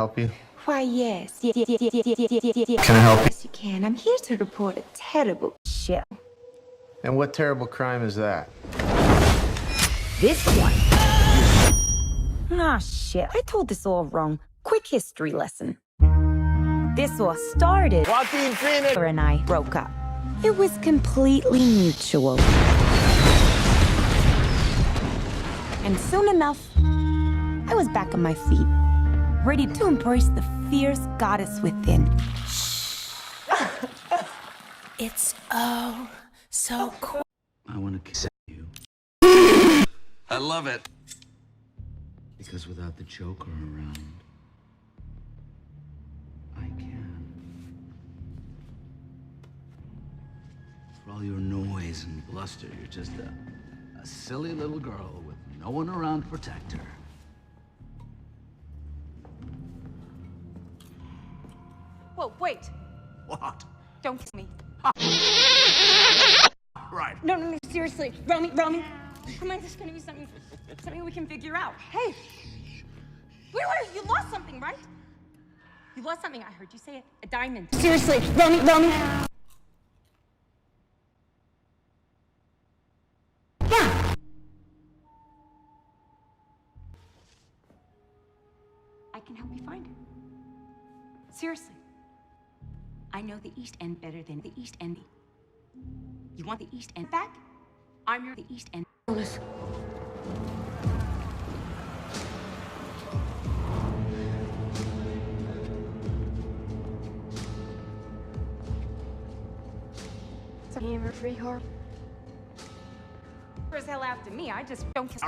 help you? Why, yes. Yes. Can I help you? Yes, you can. I'm here to report a terrible shit. And what terrible crime is that? This one. Ah, shit. I told this all wrong. Quick history lesson. This all started Joaquin Phoenix! her and I broke up. It was completely mutual. And soon enough, I was back on my feet, ready to embrace the fierce goddess within. It's oh so cool. I want to kiss you. I love it. Because without the Joker around, I can. For all your noise and bluster, you're just a silly little girl with no one around to protect her. Whoa, wait. What? Don't kiss me. Right. No, seriously. Romy. Come on, there's gonna be something we can figure out. Hey. Wait, you lost something, right? You lost something, I heard you say it. A diamond. Seriously, Romy. Yeah. I can help you find it. Seriously. I know the East End better than the East End. You want the East End back? I'm the East End. Free harp. As hell after me, I just don't kiss.